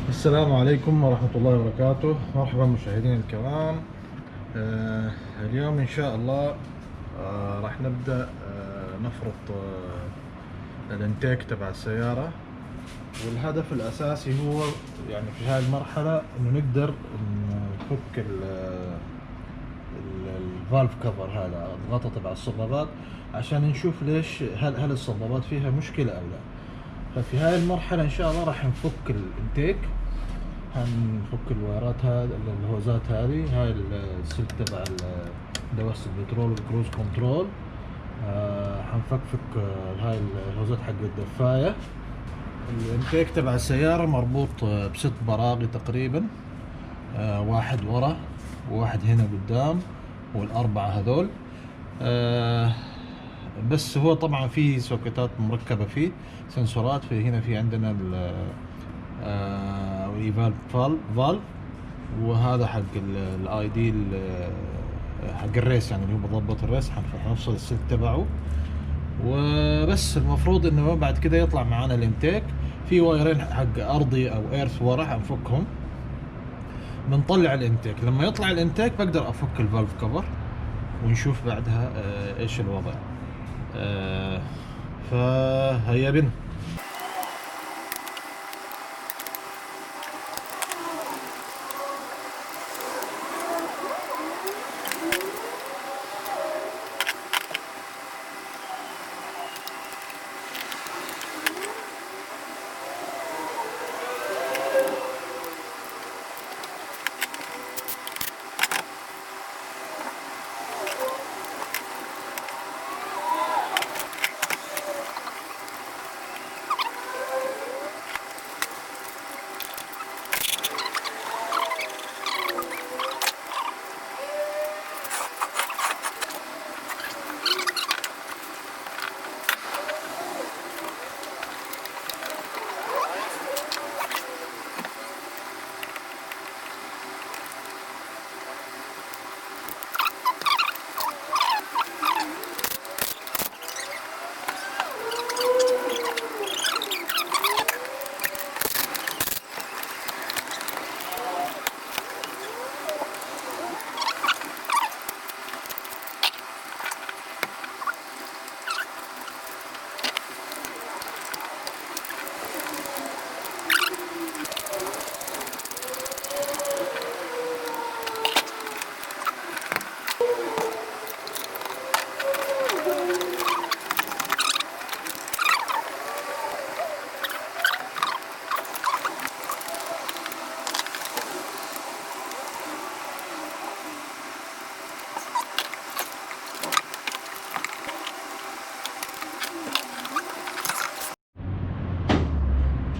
السلام عليكم ورحمة الله وبركاته. مرحبا مشاهدينا الكرام. اليوم إن شاء الله راح نبدأ نفرط الانتيك تبع السيارة، والهدف الأساسي هو يعني في هاي المرحلة إنه نقدر نفك الفالف كفر، هذا الغطاء تبع الصبابات، عشان نشوف ليش هل الصبابات فيها مشكلة أو لا. ففي هاي المرحلة إن شاء الله راح نفك الانتيك، هنفك الوايرات هذه، الهوزات هذه، هاي السلك تبع دواسة البترول والكروز كنترول. حنفكفك هاي الهوزات حق الدفاية. الانتيك تبع السيارة مربوط بست براغي تقريبا، واحد ورا وواحد هنا قدام والأربعة هذول. بس هو طبعا في سوكتات مركبة فيه، سنسورات. في هنا في عندنا فالف، وهذا حق الاي دي حق الريس، يعني اللي هو بضبط الريس. حنفصل السلك تبعه وبس. المفروض انه بعد كده يطلع معانا الانتيك. في وايرين حق ارضي او ايرث ورا حنفكهم، بنطلع الانتيك. لما يطلع الانتيك بقدر افك الفالف كفر ونشوف بعدها ايش الوضع. فهيا بنا.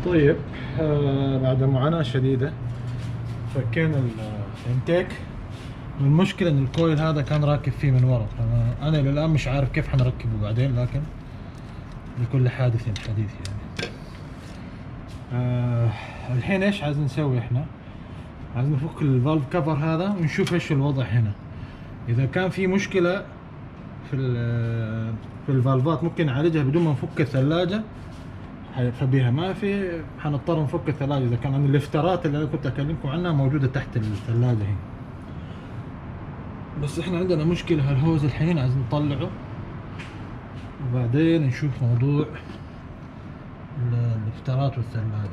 طيب، بعد معاناة شديدة فكينا الانتيك. المشكلة ان الكويل هذا كان راكب فيه من ورا، فانا للآن مش عارف كيف حنركبه بعدين، لكن لكل حادث حديث يعني. الحين ايش عايزين نسوي؟ احنا عايزين نفك الفالف كفر هذا ونشوف ايش الوضع هنا. اذا كان في مشكلة في الفالفات ممكن نعالجها بدون ما نفك الثلاجة، حيخبيها. ما في، حنضطر نفك الثلاجة. إذا كان عن اللفترات اللي أنا كنت أكلمكم عنها موجودة تحت الثلاجة هنا. بس إحنا عندنا مشكلة، هالهوز الحين عايزين نطلعه وبعدين نشوف موضوع اللفترات والثلاجة.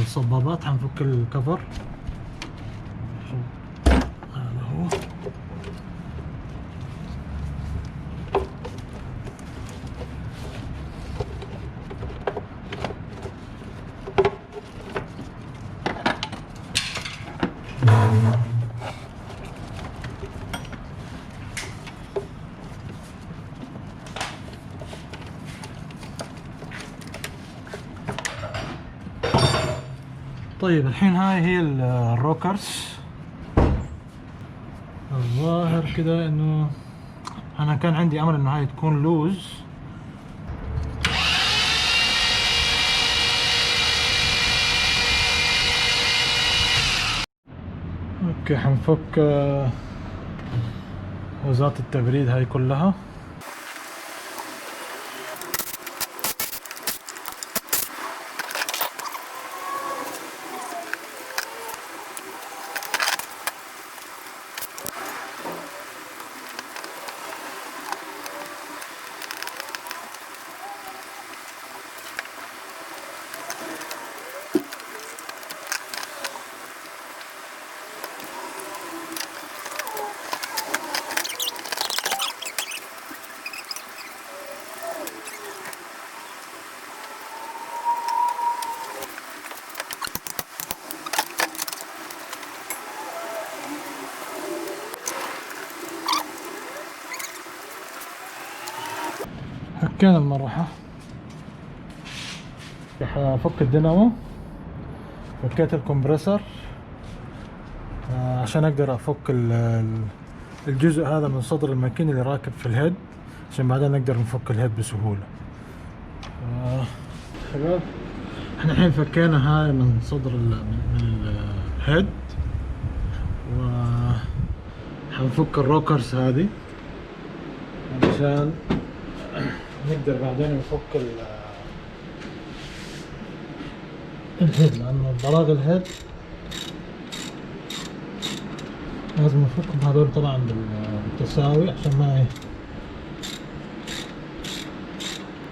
الصبابات حنفك الكفر. هذا هو. طيب الحين هاي هي الروكرز. الظاهر كده انه انا كان عندي امل انه هاي تكون لوز. اوكي حنفك وزات التبريد هاي كلها. فكينا المروحة، حفك الدينامو، فكيت الكمبرسر عشان اقدر افك الجزء هذا من صدر الماكينة اللي راكب في الهيد، عشان بعدين نقدر نفك الهيد بسهولة. شباب احنا الحين فكينا هاي من صدر الهيد، وحنفك الروكرز هذه عشان نقدر بعدين نفك الهيد، لأنه براغي الهيد لازم نفكهم هذول طبعا بالتساوي عشان ما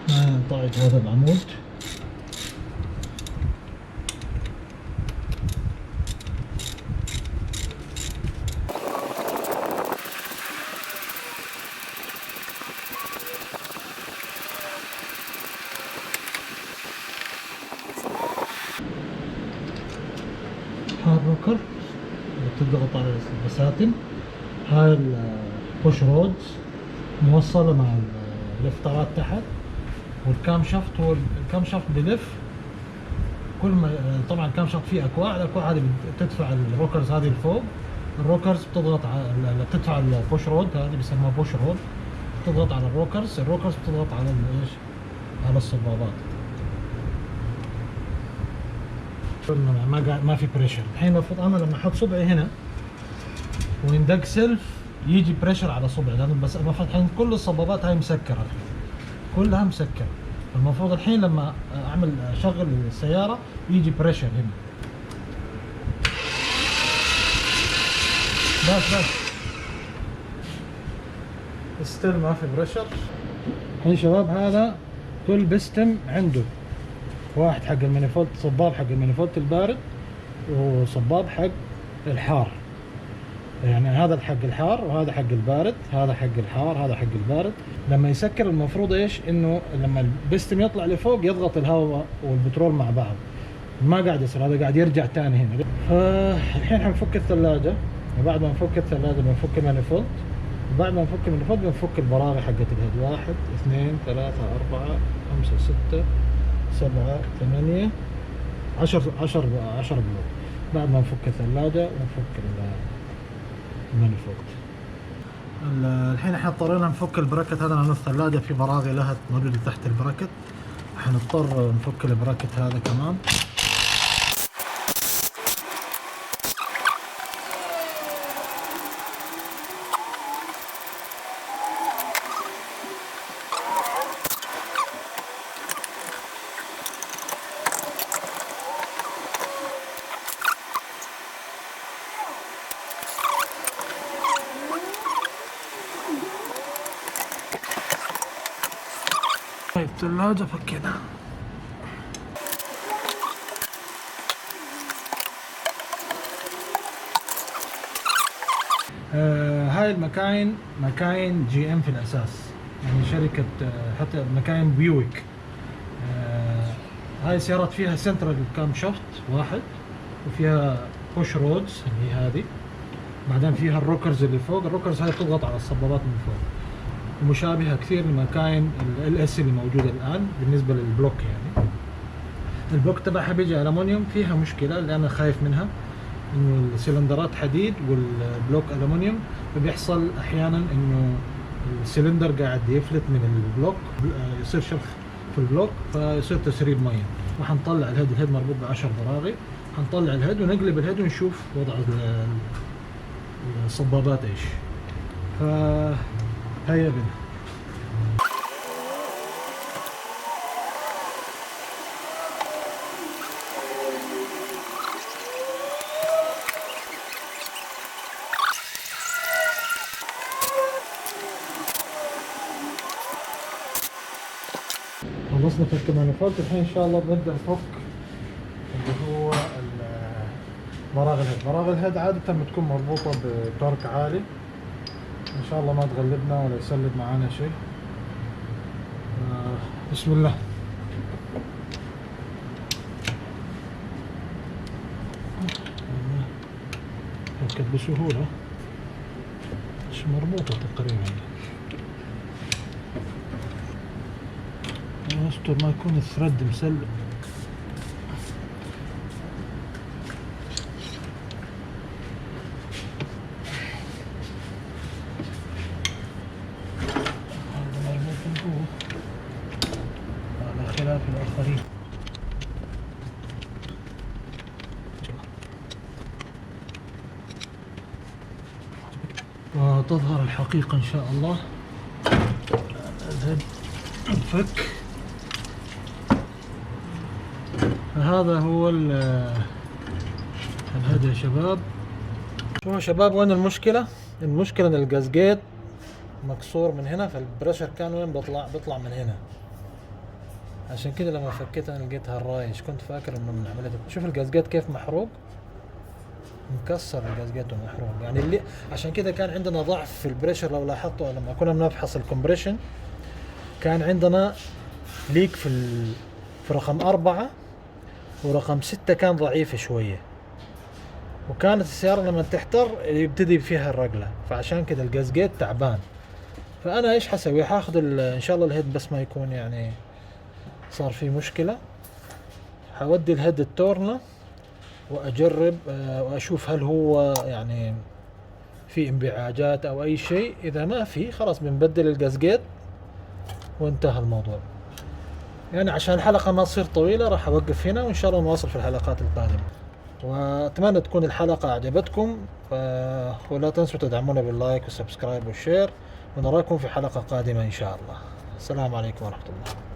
ينطعج هذا العمود. الروكر تضغط على البساتم، هاي البوش رودز موصلة مع اللفترات تحت، والكام شافت هو الكام شافت بلف. كل ما طبعا الكام شافت فيه اكواع، الاكواع هذه بتدفع الروكرز هذه لفوق. الروكرز بتضغط على بتدفع البوش رود، هذه بيسموها بوش رود، بتضغط على الروكرز بتضغط على ايش، على الصبابات. ما في بريشر. الحين المفروض انا لما احط صبعي هنا ويندق سلف يجي بريشر على صبعي، لانه بس المفروض الحين كل الصبابات هاي مسكره، كلها مسكره. المفروض الحين لما اعمل اشغل السياره يجي بريشر هنا. بس ستيل ما في بريشر. الحين شباب هذا كل بستم عنده واحد حق المانيفولت، صباب حق المانيفولت البارد، وصباب حق الحار. يعني هذا حق الحار وهذا حق البارد، هذا حق الحار هذا حق البارد. لما يسكر المفروض ايش، انه لما البستم يطلع لفوق يضغط الهواء والبترول مع بعض، ما قاعد يصير، هذا قاعد يرجع ثاني هنا. فالحين حنفك الثلاجه، وبعد ما نفك الثلاجه بنفك المانيفولت، وبعد ما نفك المانيفولت بنفك البراغي حقت الهيد. 1 2 3 4 5 6 7 8 10 بلوك. بعد ما نفك الثلاجة ونفك المانيفولت. الحين احنا اضطرينا نفك البراكت هذا، لأنه الثلاجة في براغي لها موجودة تحت البراكت، حنضطر نفك البراكت هذا كمان. طيب الثلاجة فكيناها. هاي المكاين مكاين GM في الأساس، يعني شركة حتى مكاين بيويك. هاي السيارات فيها سنترال كام شافت واحد، وفيها بوش رودز اللي هي هذه، بعدين فيها الروكرز اللي فوق. الروكرز هاي تضغط على الصبابات من فوق، ومشابهة كثير لمكاين LS اللي موجودة الآن بالنسبة للبلوك يعني. البلوك تبعها بيجي ألمونيوم، فيها مشكلة اللي أنا خايف منها إنه السلندرات حديد والبلوك ألمونيوم، فبيحصل أحيانا إنه السلندر قاعد يفلت من البلوك، يصير شرخ في البلوك فيصير تسريب مية. وحنطلع الهيد مربوط ب10 براغي، حنطلع الهيد ونقلب الهيد ونشوف وضع الصبابات ايش. فهيا بنا. خلصنا فك المانيفولت، الحين ان شاء الله بنبدا نفك اللي هو مراغ الهيد عادة بتكون مربوطة بتورك عالي، ان شاء الله ما تغلبنا ولا يسلب معانا شيء. بسم الله. فكت بسهولة، مش مربوطة تقريبا. استر ما يكون الثريد مسلب. على خلاف الآخرين. وتظهر الحقيقة إن شاء الله. الفك هذا هو الهيد يا شباب. شوفوا شباب وين المشكلة؟ المشكلة ان الجازجيت مكسور من هنا، فالبريشر كان وين بيطلع من هنا. عشان كده لما فكيتها انا لقيتها الرايش، كنت فاكر انه من عملية. شوف الجازجيت كيف محروق، مكسر الجازجيت ومحروق يعني اللي عشان كده كان عندنا ضعف في البريشر. لو لاحظتوا لما كنا بنفحص الكمبريشن كان عندنا ليك في رقم 4 ورقم 6 كان ضعيف شوية، وكانت السيارة لما تحتر يبتدي فيها الرقلة، فعشان كده الجازجيت تعبان. فأنا إيش حسوي؟ حاخذ إن شاء الله الهيد بس ما يكون يعني صار فيه مشكلة، حودي الهيد التورنة وأجرب وأشوف هل هو يعني في انبعاجات أو أي شيء. إذا ما في خلاص بنبدل الجازجيت وانتهى الموضوع. يعني عشان الحلقة ما تصير طويلة راح أوقف هنا، وإن شاء الله نواصل في الحلقات القادمة. وأتمنى تكون الحلقة أعجبتكم، ولا تنسوا تدعمونا باللايك والسبسكرايب والشير، ونراكم في حلقة قادمة إن شاء الله. السلام عليكم ورحمة الله.